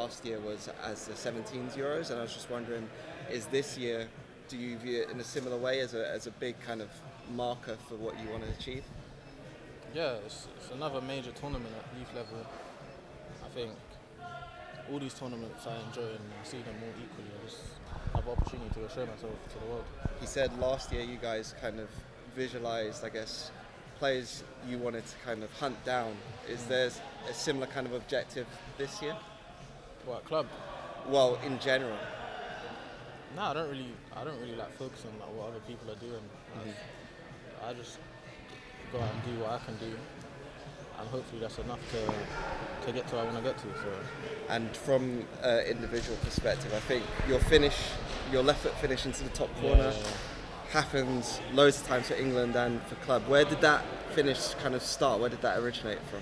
last year was as the 17s Euros, and I was just wondering, is this year, do you view it in a similar way as a big kind of marker for what you want to achieve? Yeah, it's another major tournament at youth level. I think all these tournaments I enjoy and I see them all equally. I just have the opportunity to show myself to the world. He said last year you guys kind of visualised, I guess, players you wanted to kind of hunt down. Is there a similar kind of objective this year? What, club? Well, in general. No, I don't really like focus on like what other people are doing. I just go out and do what I can do, and hopefully that's enough to get to where I want to get to. So. And from an individual perspective, I think your left foot finish into the top corner happens loads of times for England and for club. Where did that finish kind of start? Where did that originate from?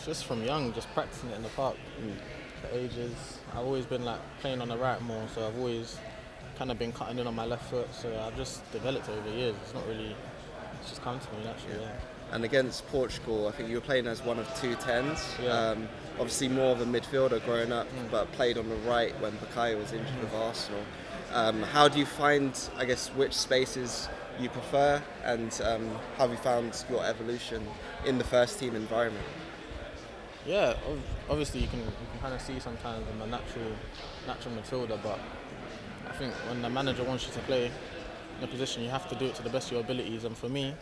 Just from young, just practicing it in the park for ages. I've always been like playing on the right more, so I've always kind of been cutting in on my left foot. So I've just developed it over the years. It's just come to me naturally. Yeah. And against Portugal, I think you were playing as one of two tens. Yeah. Obviously more of a midfielder growing up, but played on the right when Bukayo was injured with Arsenal. How do you find, I guess, which spaces you prefer, and how have you found your evolution in the first team environment? Yeah, obviously you can kind of see sometimes I'm a natural midfielder, but I think when the manager wants you to play in a position, you have to do it to the best of your abilities. And for me,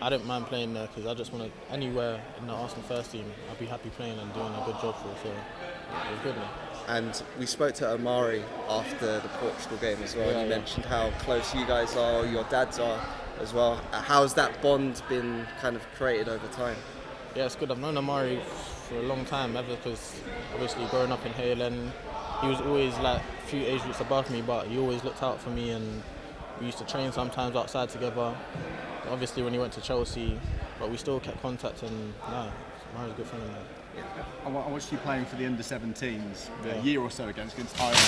I don't mind playing there because I just want to, anywhere in the Arsenal first team, I'll be happy playing and doing a good job for it. So it was good, man. And we spoke to Omari after the Portugal game as well, and he mentioned how close you guys are, your dads are as well. How's that bond been kind of created over time? Yeah, it's good. I've known Omari for a long time, ever, because obviously growing up in Halen, he was always like a few age groups above me, but he always looked out for me, and we used to train sometimes outside together. Obviously when he went to Chelsea, but we still kept contact, and Omari's a good friend of mine. I watched you playing for the under-17s a year or so against Ireland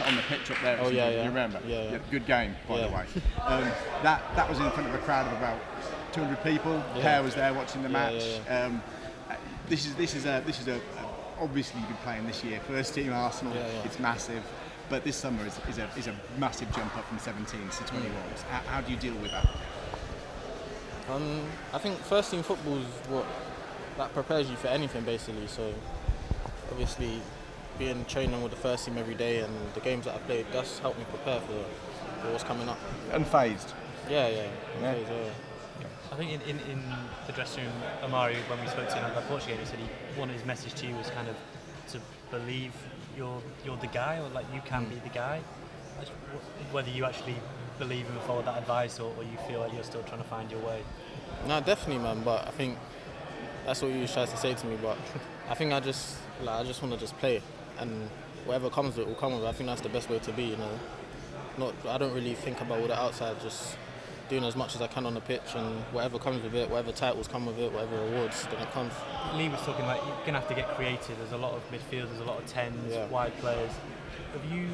on the pitch up there. Oh, yeah. You remember? Yeah. Good game, by the way. That was in front of a crowd of about 200 people. Per was there watching the match. This is obviously you've been playing this year. First team Arsenal. It's massive. But this summer is a massive jump up from 17s to 21s. How do you deal with that? I think first team football is what that prepares you for anything basically. So obviously being training with the first team every day and the games that I played, that's helped me prepare for what's coming up. Unfazed? Yeah. I think in the dressing room, Omari, when we spoke to him about Portugal, he said he wanted his message to you was kind of to believe you're the guy, or like you can be the guy. Whether you actually believe and follow that advice, or you feel like you're still trying to find your way. No, definitely, man. But I think that's what he tries to say to me. But I think I just want to just play, and whatever comes with it will come with it. I think that's the best way to be. I don't really think about all the outside. Just doing as much as I can on the pitch, and whatever comes with it, whatever titles come with it, whatever awards, then it comes. Lee was talking like you're gonna have to get creative. There's a lot of midfielders, a lot of tens, wide players. Have you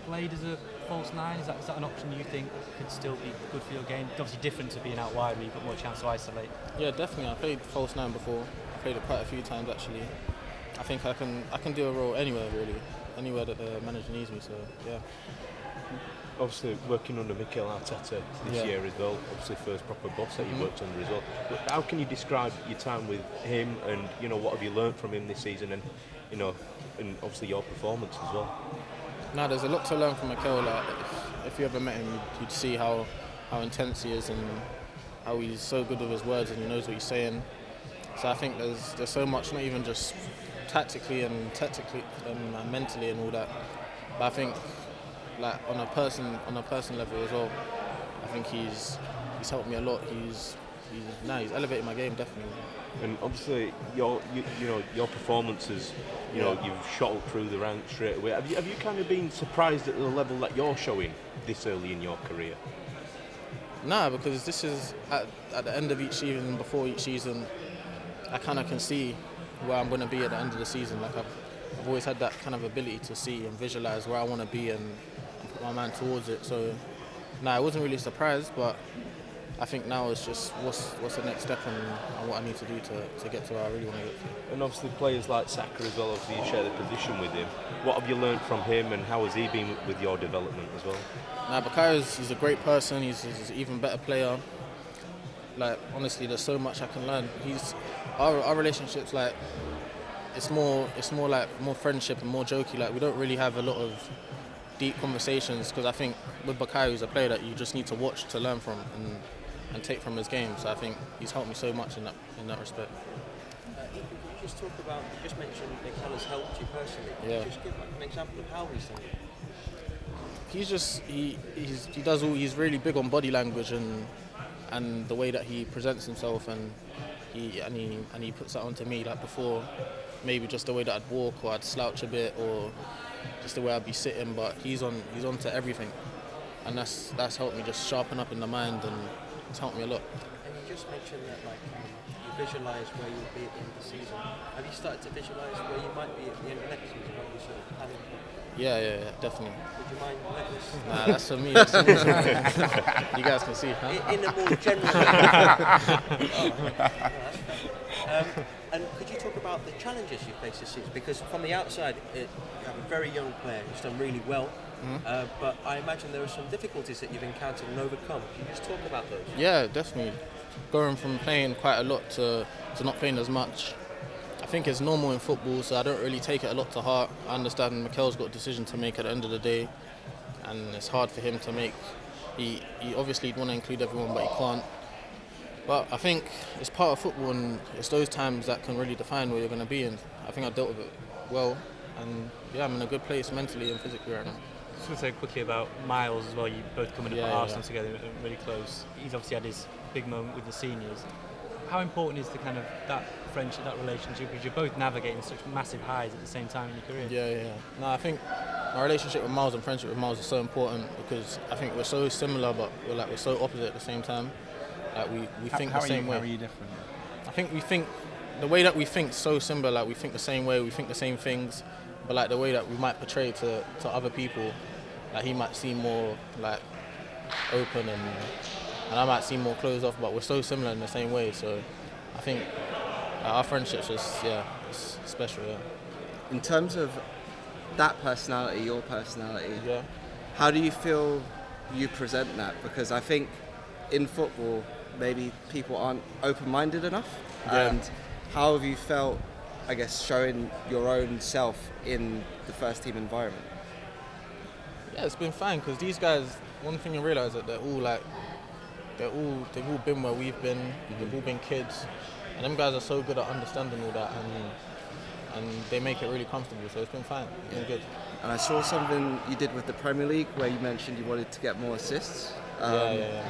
played as a false nine? Is that an option you think could still be good for your game? Obviously different to being out wide where you've got more chance to isolate. Yeah, definitely. I played false nine before. I played it quite a few times actually. I think I can do a role anywhere really, anywhere that the manager needs me. So yeah. Obviously working under Mikel Arteta this year as well, obviously first proper boss that you've worked under as well. But how can you describe your time with him, and what have you learned from him this season, and and obviously your performance as well? No, there's a lot to learn from Mikel. Like, if you ever met him, you'd see how intense he is and how he's so good with his words and he knows what he's saying. So I think there's so much, not even just tactically and technically and mentally and all that, but I think like on a person level as well, I think he's helped me a lot. He's elevated my game definitely. And obviously your performances, you've shot up through the ranks straight away. Have you kind of been surprised at the level that you're showing this early in your career? No, because this is at the end of each season, before each season, I kind of can see where I'm going to be at the end of the season. Like I've always had that kind of ability to see and visualize where I want to be and put my mind towards it. So, I wasn't really surprised, but I think now it's just what's the next step and what I need to do to get to where I really want to get to. And obviously players like Saka as well, obviously you share the position with him. What have you learned from him and how has he been with your development as well? Now, Bukayo's a great person, he's an even better player. Like, honestly, there's so much I can learn. Our relationship's like, it's more like more friendship and more jokey. Like, we don't really have a lot of deep conversations because I think with Bukayo, he's a player that you just need to watch to learn from and take from his game. So I think he's helped me so much in that respect. Could you just talk about, you just mentioned Mikel has helped you personally. Could you just give like an example of how he's done it? He's really big on body language and the way that he presents himself and he puts that onto me, like before, maybe just the way that I'd walk or I'd slouch a bit or just the way I'd be sitting, but he's onto everything, and that's helped me just sharpen up in the mind, and it's helped me a lot. And you just mentioned that you visualise where you'll be at the end of the season. Have you started to visualise where you might be at the end of next season? What you sort of planning for? Yeah, definitely. Would you mind letting us? Nah, that's for me. That's for me. You guys can see, huh? In a more general way. And could you talk about the challenges you face this season? Because from the outside, you have a very young player who's done really well, but I imagine there are some difficulties that you've encountered and overcome. Can you just talk about those? Yeah, definitely. Going from playing quite a lot to not playing as much, I think it's normal in football, so I don't really take it a lot to heart. I understand Mikel's got a decision to make at the end of the day, and it's hard for him to make. He obviously want to include everyone, but he can't. But I think it's part of football, and it's those times that can really define where you're going to be. And I think I dealt with it well, and yeah, I'm in a good place mentally and physically right now. I was going to say quickly about Miles as well. You both coming up at Arsenal together, really close. He's obviously had his big moment with the seniors. How important is the kind of that friendship, that relationship, because you're both navigating such massive highs at the same time in your career? Yeah. No, I think my relationship with Miles and friendship with Miles is so important because I think we're so similar, but we're so opposite at the same time. Like we think the same way. How are you different? I think we think the way that we think is so similar. Like we think the same way, we think the same things, but like the way that we might portray to other people, like he might seem more like open and I might seem more closed off. But we're so similar in the same way. So I think our friendship's just it's special. Yeah. In terms of that personality, your personality, Yeah. how do you feel you present that? Because I think in football, maybe people aren't open-minded enough. Yeah. And how have you felt, I guess, showing your own self in the first team environment? Yeah, it's been fine because these guys. One thing you realise that they've all been where we've been. They've all been kids, and them guys are so good at understanding all that, and they make it really comfortable. So it's been fine. It's been good. And I saw something you did with the Premier League where you mentioned you wanted to get more assists. Yeah.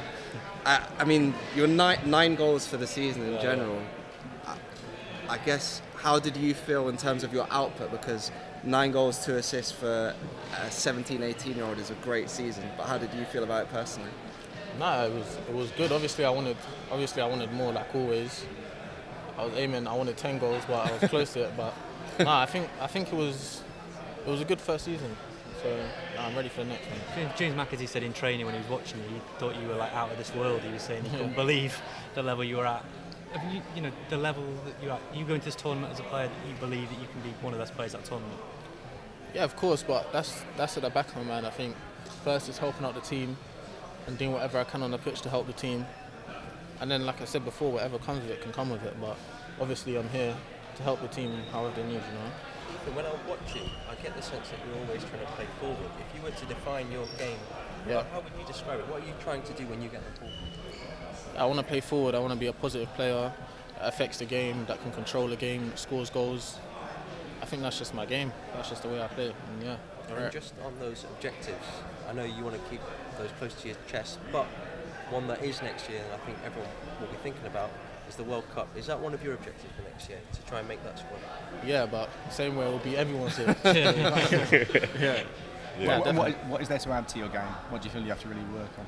I mean, you're 9 goals for the season in general. I guess, how did you feel in terms of your output? Because 9 goals, 2 assists for a 17, 18-year-old is a great season. But how did you feel about it personally? No, it was good. Obviously, I wanted more, like always. I wanted 10 goals, but I was close to it. But no, I think it was a good first season. So I'm ready for the next one. James McAtee said in training when he was watching you, he thought you were like out of this world. He was saying he couldn't believe the level you were at. Have you know, the level that you're at. You go into this tournament as a player that you believe that you can be one of the best players at that tournament. Yeah, of course, but that's at the back of my mind. I think first is helping out the team and doing whatever I can on the pitch to help the team. And then, like I said before, whatever comes with it can come with it. But obviously, I'm here to help the team however they need, you know. Ethan, when I watch you, I get the sense that you're always trying to play forward. If you were to define your game, how would you describe it? What are you trying to do when you get the ball? I want to play forward. I want to be a positive player that affects the game, that can control the game, that scores goals. I think that's just my game. That's just the way I play. And yeah. And just on those objectives, I know you want to keep those close to your chest, but one that is next year, and I think everyone will be thinking about, is the World Cup. Is that one of your objectives for next year, to try and make that squad? Yeah, but same way it will be everyone's here. What is there to add to your game? What do you feel you have to really work on?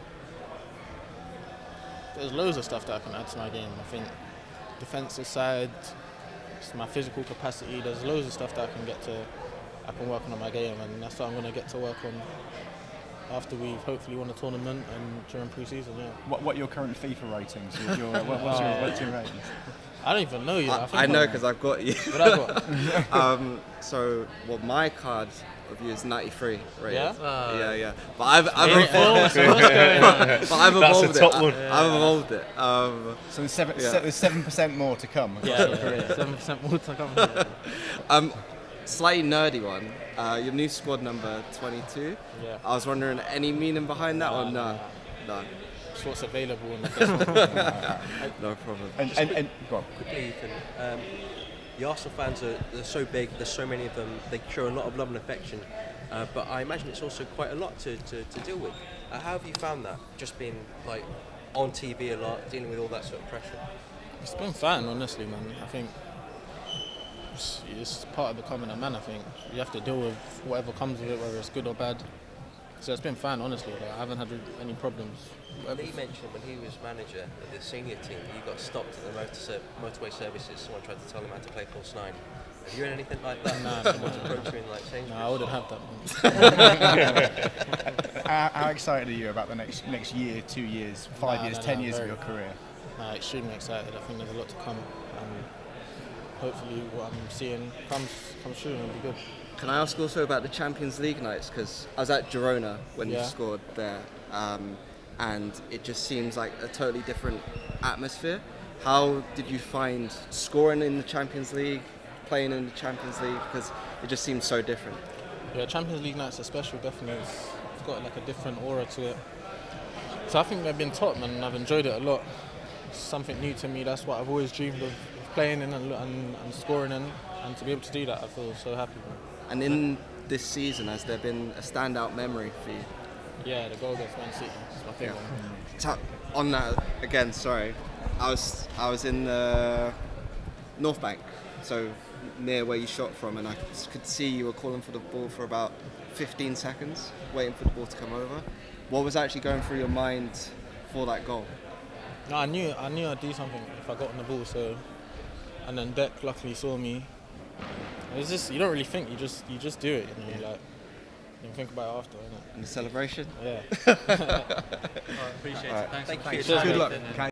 There's loads of stuff that I can add to my game. I think defensive side, just my physical capacity. There's loads of stuff that I can work on my game, and that's what I'm going to get to work on after we've hopefully won a tournament and during pre-season. Yeah. What are your current FIFA ratings? What's your ratings? I don't even know yet. I know because I've got you. What I got? So, well, my card of you is 93 rated. Yeah? Yeah. But I've evolved That's the top it. one. I've evolved it. So there's 7% more to come. Yeah, 7% more to come. Slightly nerdy one. Your new squad number 22. Yeah. I was wondering, any meaning behind that or no? No. Just what's available in the best. No problem. And go on. Quickly, Ethan, the Arsenal fans they're so big, there's so many of them, they show a lot of love and affection, but I imagine it's also quite a lot to deal with. How have you found that, just being like on TV a lot, dealing with all that sort of pressure? It's been fine, honestly, man. I think it's part of becoming a man. I think you have to deal with whatever comes with it, whether it's good or bad. So it's been fine, honestly. Like, I haven't had any problems. Lee mentioned when he was manager of the senior team, he got stopped at the motorway services. Someone tried to tell him how to play false nine. Have you heard anything like that? Nah, Someone's approached you in like Sainsbury's? No, I wouldn't have that. How excited are you about the next year, 2 years, 5 years, 10 years of your career? Extremely excited. I think there's a lot to come. And hopefully what I'm seeing comes true and it'll be good. Can I ask also about the Champions League nights? Because I was at Girona when you scored there, and it just seems like a totally different atmosphere. How did you find scoring in the Champions League, playing in the Champions League? Because it just seems so different. Yeah, Champions League nights are special, definitely. It's got like a different aura to it. So I think they've been top, and I've enjoyed it a lot. It's something new to me. That's what I've always dreamed of playing in and scoring in, and to be able to do that, I feel so happy. And in this season, has there been a standout memory for you? Yeah, the goal against Man City. It's my favourite one. So, on that, again, sorry, I was in the North Bank, so near where you shot from, and I could see you were calling for the ball for about 15 seconds, waiting for the ball to come over. What was actually going through your mind for that goal? No, I knew I'd do something if I got on the ball. So, and then Deck luckily saw me. It's just, you don't really think, you just do it. You know, like you think about it after, innit? And the celebration? Yeah. Appreciate it. Thanks. Thank you. Good luck.